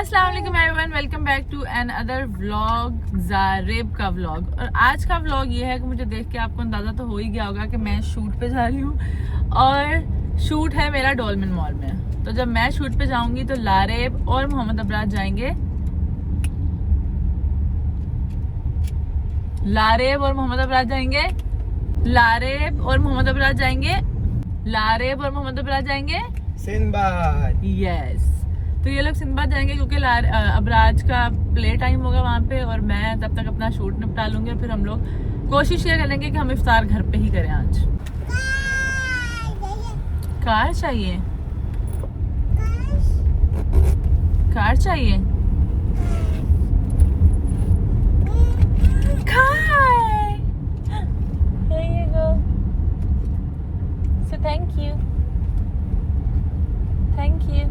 अस्सलाम वालेकुम everyone, welcome back to another vlog, Zareb का व्लॉग। और आज का व्लॉग ये है कि मुझे देख के आपको अंदाज़ा तो हो ही गया होगा कि मैं शूट पे जा रही हूँ और शूट है मेरा डॉल्मेन मॉल में। तो जब मैं शूट पे जाऊंगी तो लारेब और मोहम्मद अबराज जाएंगे, लारेब और मोहम्मद अबराज जाएंगे, लारेब और मोहम्मद अबराज जाएंगे, लारेब और मोहम्मद अबराज जाएंगे सिंदबाद। यस। तो ये लोग सिंदबाद जाएंगे क्योंकि अबराज का प्ले टाइम होगा वहाँ पे और मैं तब तक अपना शूट निपटा लूंगी। और फिर हम लोग कोशिश ये करेंगे कि हम इफ्तार घर पे ही करें आज। कार चाहिए, कार चाहिए, car. Here you go. So thank you. Thank you.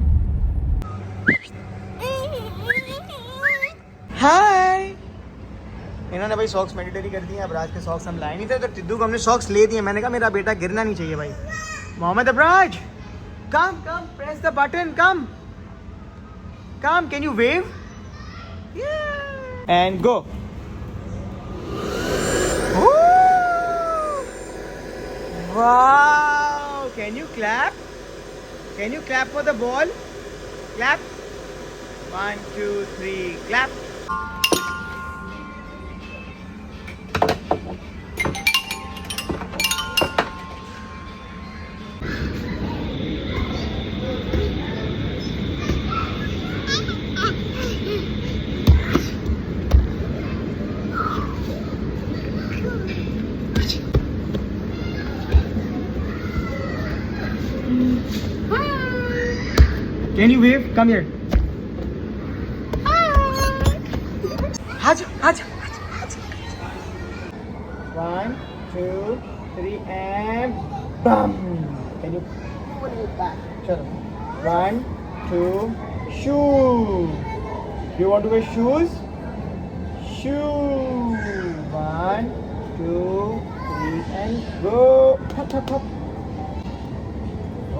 हाय। इन्होंने भाई सॉक्स मैंडेटरी कर दिए हैं। अबराज के सॉक्स हम लाए नहीं थे तो टिद्दू को हमने सॉक्स ले दिए। मैंने कहा मेरा बेटा गिरना नहीं चाहिए भाई। Mohammad Abraz, come come, press the button, come come, can you wave and go. Wow, can you clap, can you clap for the ball, clap, 1 2 3 clap. Can you wave? Come here. Haja, haja, haja. 1 2 3 and bam. Can you pull it back? Chalo. 1 2 shoes. Do you want to wear shoes? Shoes. 1 2 3 and go. Hop hop hop.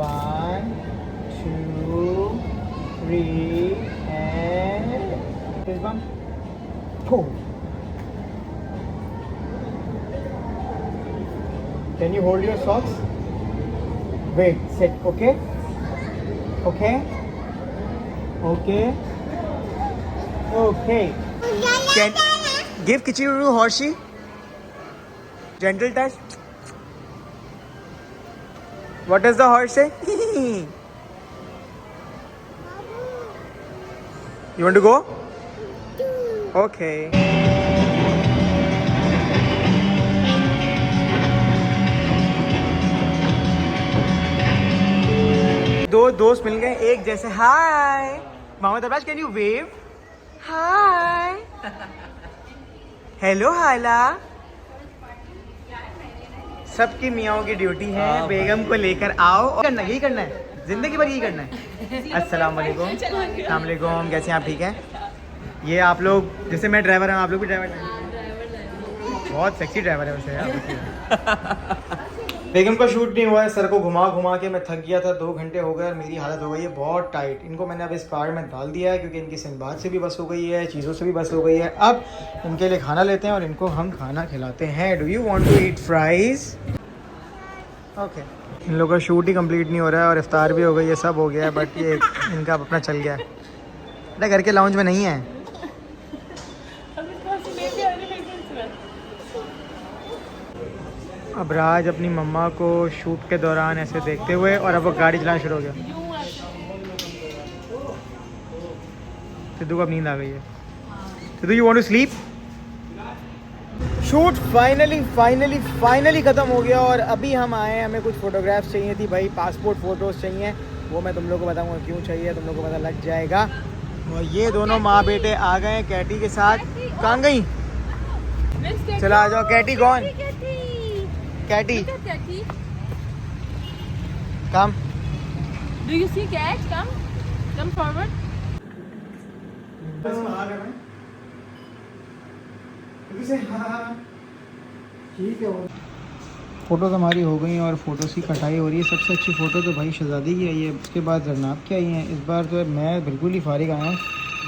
1 2 3 and this one. Pull. Can you hold your socks? Wait, sit, okay? Okay? Okay? Okay. Can give Kichiru Hoshi? Gentle touch. What does the horse say? You want to go? Okay. दो दोस्त मिल गए एक जैसे। Hi Mohammad Abraz, can you wave? Hi, hello, हाला। सबकी मियाओं की duty है बेगम को लेकर आओ। करना यही करना है, जिंदगी भर यही करना है। अस्सलाम वालेकुम। अस्सलाम वालेकुम, कैसे हैं आप? ठीक हैं? ये आप लोग, जैसे मैं ड्राइवर हूँ, आप लोग भी ड्राइवर हैं। बहुत सेक्सी ड्राइवर है वैसे यार। बेगम का शूट नहीं हुआ है, सर को घुमा घुमा के मैं थक गया था। 2 घंटे हो गए और मेरी हालत हो गई है बहुत टाइट। इनको मैंने अब इस कार में डाल दिया है क्योंकि इनकी सिंदबाद से भी बस हो गई है, चीज़ों से भी बस हो गई है। अब इनके लिए खाना लेते हैं और इनको हम खाना खिलाते हैं। Do you want to eat fries? Okay. इन लोगों का शूट ही कंप्लीट नहीं हो रहा है और इफ्तार भी हो गई है, सब हो गया है, बट ये इनका अपना चल गया है। बेटा घर के लाउंज में नहीं है। अबराज अपनी मम्मा को शूट के दौरान ऐसे देखते हुए और अब वो गाड़ी चलाना शुरू हो गया। सिद्धू को अब नींद आ गई है। Sidhu, you want to sleep? Shoot finally ख़त्म हो गया और अभी हम आए हैं। हमें कुछ फ़ोटोग्राफ्स चाहिए थी भाई, पासपोर्ट फ़ोटोज़ चाहिए। वो मैं तुम लोगों को बताऊंगा क्यों चाहिए, तुम लोगों को पता लग जाएगा। और ये दोनों माँ बेटे आ गए हैं कैटी के साथ। कहाँ गई? चलो आ जाओ। कैटी कौन? Katie, come. Do you see cat? Come forward. ठीक है। फ़ोटोज़ हमारी हो गई हैं और फ़ोटोज़ की कटाई हो रही है। सबसे अच्छी फ़ोटो तो भाई शहज़ादी की आई है, उसके बाद जरनाब की आई हैं। इस बार तो मैं बिल्कुल ही फारिग आया हूँ।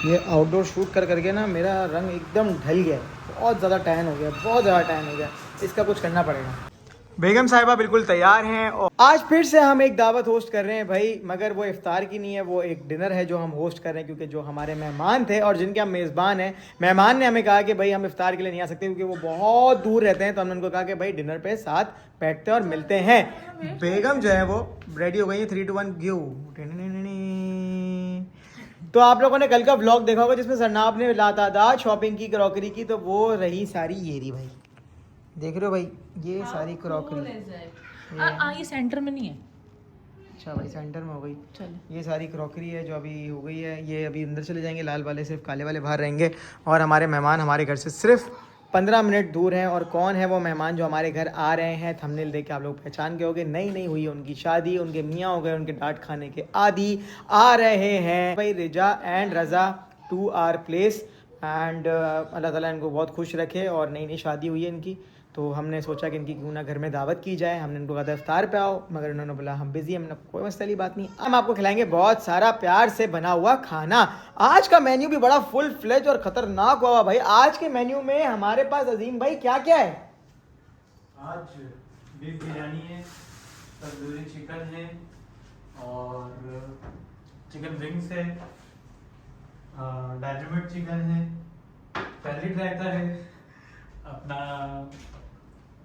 ये आउटडोर शूट कर करके ना मेरा रंग एकदम ढल गया है, बहुत ज़्यादा टैन हो गया, बहुत ज़्यादा टैन हो गया। इसका कुछ करना पड़ेगा। बेगम साहिबा बिल्कुल तैयार हैं और आज फिर से हम एक दावत होस्ट कर रहे हैं भाई, मगर वो इफ्तार की नहीं है, वो एक डिनर है जो हम होस्ट कर रहे हैं, क्योंकि जो हमारे मेहमान थे और जिनके हम मेज़बान हैं, मेहमान ने हमें कहा कि भाई हम इफ्तार के लिए नहीं आ सकते क्योंकि वो बहुत दूर रहते हैं, तो हमने उनको कहा कि भाई डिनर पे साथ बैठते हैं और मिलते हैं। बेगम जो है वो रेडी हो गई है, 3 2 1 गो। तो आप लोगों ने कल का व्लॉग देखा होगा जिसमें सरनाब ने लातादाद शॉपिंग की क्रॉकरी की, तो वो रही सारी ये रही भाई, देख रहे हो भाई ये सारी क्रॉकरी। ये सेंटर में नहीं है। अच्छा भाई सेंटर में हो गई। चलो ये सारी क्रॉकरी है जो अभी हो गई है, ये अभी अंदर चले जाएंगे, लाल वाले सिर्फ काले वाले बाहर रहेंगे। और हमारे मेहमान हमारे घर से सिर्फ 15 मिनट दूर हैं। और कौन है वो मेहमान जो हमारे घर आ रहे हैं, थंबनेल देख के आप लोग पहचान गए होंगे। नई हुई है उनकी शादी, उनके मियाँ हो गए उनके डांट खाने के आदी, आ रहे हैं भाई Riza and Raza to our place. And Allah ताला इनको बहुत खुश रखे। और नई शादी हुई है इनकी, तो हमने सोचा कि इनकी क्यों ना घर में दावत की जाए। हमने इनको कहा था इफ्तार पे आओ, मगर उन्होंने बोला हम बिजी हैं। हमने कोई मसले की बात नहीं, हम आपको खिलाएंगे बहुत सारा प्यार से बना हुआ खाना। आज का मेन्यू भी बड़ा फुल फ्लेज और खतरनाक हुआ भाई। आज के मेन्यू में हमारे पास अजीम भाई क्या क्या है? आज बीफ बिरयानी है, तंदूरी चिकन है और चिकन विंग्स है, डायनामिट चिकन है, पैलेट रायता है, अपना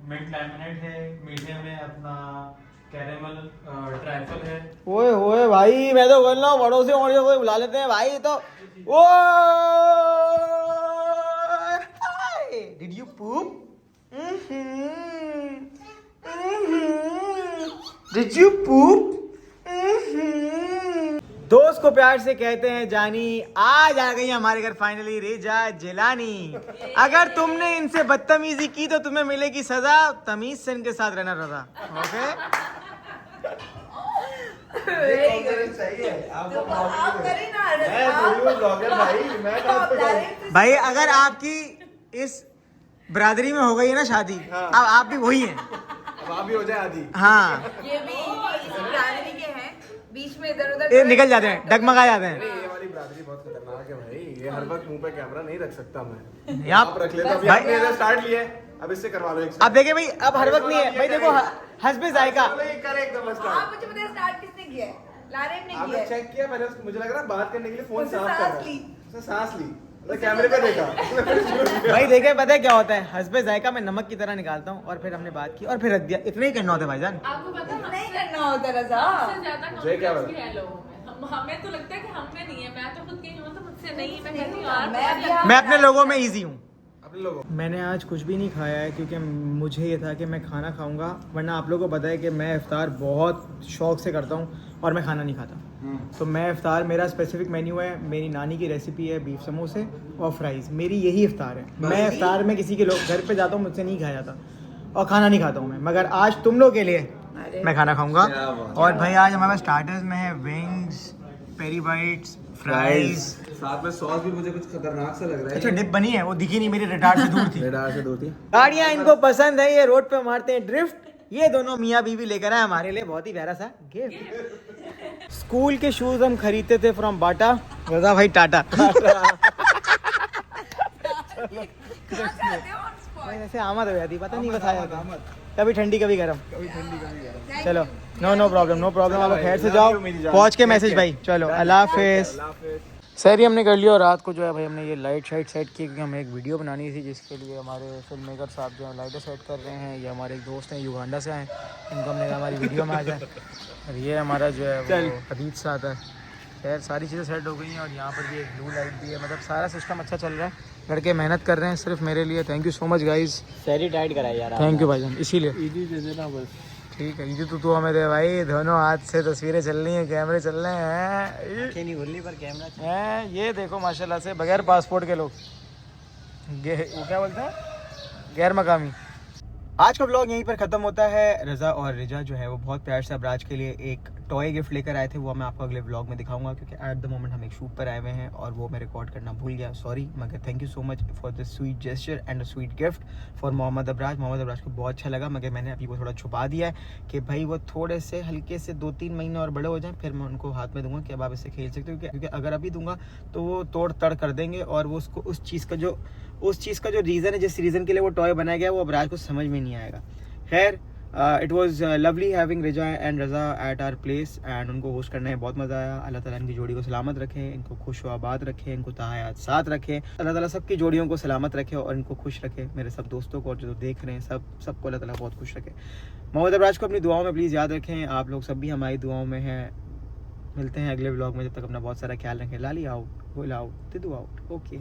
मिंट लेमनेड है, मीठे में अपना कैरेमल ट्राइफल है। ओए होए भाई, मैं तो बोल रहा हूँ बड़ों से और कोई बुला लेते हैं भाई। तो oh did you poop? Did you poop? दोस्त को प्यार से कहते हैं जानी। आज आ गई हमारे घर फाइनली रिजा जिलानी। अगर तुमने इनसे बदतमीजी की तो तुम्हें मिलेगी सजा। तमीज से इनके साथ रहना रजा, ओके? भाई अगर आपकी इस बिरादरी में हो गई है ना शादी, अब आप भी वही हैं। अब आप भी हो जाए आदि। हाँ, ये भी इस बिरादरी के हैं, बीच में इधर उधर निकल जाते हैं, डगमगा जाते हैं। ये वाली बिरादरी बहुत खतरनाक है भाई। ये हर वक्त मुंह पे कैमरा नहीं रख सकता मैं। यहाँ आप रख लेते हो। अभी भाई- आपने स्टार्ट लिया है, अब इससे करवा लो एक। अब देखिए भाई, अब हर वक्त नहीं है भाई। देखो हस्बे जायका। करे एकदम आप स्टार्ट। मुझे बताइए स्टार्ट किसने किया है? लारेब ने किया आपने है। चेक किया मैंने, मुझे लग रहा है बात करने के लिए फोन उसने साफ कर सांस रहा ली। है। उसने सांस ली, मतलब कैमरे पे देखा। भाई देखे पता है क्या होता है, हस्बे जायका मैं नमक की तरह निकालता हूँ और फिर हमने बात की और फिर रख दिया। इतना ही करना होता है भाईजान। आपको पता है नहीं करना होता रज़ा। सबसे ज्यादा मुझे क्या confidence भी है लोगों में। हमें तो लगता है कि हम में नहीं है। मैं तो खुद की हूँ, तो मुझसे नहीं। मैं कहती हूँ यार, मैं भी आप- मैं अपने लोगों में इजी हूँ। अपने लोगों मैंने आज कुछ भी नहीं खाया है क्योंकि मुझे ये था कि मैं खाना खाऊंगा, वरना आप लोगों को पता है कि मैं इफ्तार बहुत शौक से करता हूँ और मैं खाना नहीं खाता। तो मैं इफ्तार, मेरा स्पेसिफिक मेन्यू है, मेरी नानी की रेसिपी है बीफ समोसे और फ्राइज़। मेरी यही इफ्तार है। मैं इफ्तार में किसी के लोग घर पे जाता हूँ, मुझसे नहीं खाया जाता और खाना नहीं खाता हूँ मैं, मगर आज तुम लोग के लिए मैं खाना खाऊंगा। और भाई आज हमारे पास स्टार्टर्स में है विंग्स, पेरी बाइट्स, फ्राइज, साथ में सॉस भी मुझे कुछ खतरनाक सा लग रहा है। अच्छा डिप बनी है, वो दिखी नहीं, मेरी रिटार्ड से दूर थी। रेडार से दूर थी। गाड़ियाँ इनको पसंद है, ये रोड पे मारते हैं ड्रिफ्ट। ये दोनों मियाँ बीवी लेकर आए हमारे लिए बहुत ही प्यारा सा गिफ्ट। स्कूल के शूज हम खरीदते थे फ्रॉम बाटा। रजा भाई टाटा। भाई ऐसे आमद हो जाती, पता नहीं बताया था। कभी ठंडी कभी गर्म। चलो नो प्रॉब्लम आप लोग खैर से जाओ, पहुँच के मैसेज भाई। चलो अल्लाह हाफिज। सर हमने कर लिया और रात को जो है भाई हमने ये लाइट शाइट सेट की क्योंकि हमें एक वीडियो बनानी थी जिसके लिए हमारे फिल्म मेकर साहब जो है लाइटें सेट कर रहे हैं। ये हमारे एक दोस्त हैं युगांडा से आए, इनको हमने कहा हमारी वीडियो में आ जाए। और ये हमारा जो है वो हदीद से आता है। खैर सारी चीज़ें सेट हो गई हैं और यहाँ पर भी एक ब्लू लाइट भी है। मतलब सारा सिस्टम अच्छा चल रहा है। लड़के मेहनत कर रहे हैं सिर्फ मेरे लिए। Thank you so much guys. सैरी टाइट कराई यार। थैंक यू भाईजान, इसीलिए ईदी दे देना बस। ठीक है। ये तो हमें दे भाई, दोनों हाथ से तस्वीरें चल रही हैं, कैमरे चल रहे हैं। नहीं खुली पर कैमरा हैं ये देखो माशाल्लाह से बगैर पासपोर्ट के लोग, वो क्या बोलते हैं, गैर मकामी। आज का ब्लॉग यहीं पर ख़त्म होता है। रज़ा और रिजा जो है वो बहुत प्यार से अब राज के लिए एक टॉय गिफ्ट लेकर आए थे वो मैं आपको अगले व्लॉग में दिखाऊंगा, क्योंकि एट द मोमेंट हम एक शूट पर आए हुए हैं और वो मैं रिकॉर्ड करना भूल गया, सॉरी। मगर thank you so much for the sweet gesture and the sweet gift for Mohammed Abraj. Mohammed Abraj को बहुत अच्छा लगा, मगर मैंने अभी वो थोड़ा छुपा दिया है कि भाई वो थोड़े से हल्के से 2-3 महीने और बड़े हो जाएं, फिर मैं उनको हाथ में दूंगा कि अब आप इससे खेल सकते हो, क्योंकि अगर अभी दूंगा तो वो तोड़ तड़ कर देंगे और वो उसको उस चीज़ का जो रीज़न है, जिस रीज़न के लिए वो टॉय बनाया गया, वो अबराज को समझ में नहीं आएगा। खैर, it was lovely having Riza and Raza at our place and उनको होस्ट करने में बहुत मज़ा आया। अल्लाह ताला इनकी जोड़ी को सलामत रखे, इनको खुश व आबाद रखे, इनको तहयात साथ रखे। अल्लाह ताला सबकी जोड़ियों को सलामत रखे और इनको खुश रखे। मेरे सब दोस्तों को और जो देख रहे हैं सबको अल्लाह ताला बहुत खुश रखे। मोहम्मद अबराज को अपनी दुआओं में प्लीज़ याद रखें। आप लोग सब भी हमारी दुआओं में हैं। मिलते हैं अगले व्लॉग में, जब तक अपना बहुत सारा ख्याल रखें। लाली आउट, गोल आउट, तिदू आउट। ओके।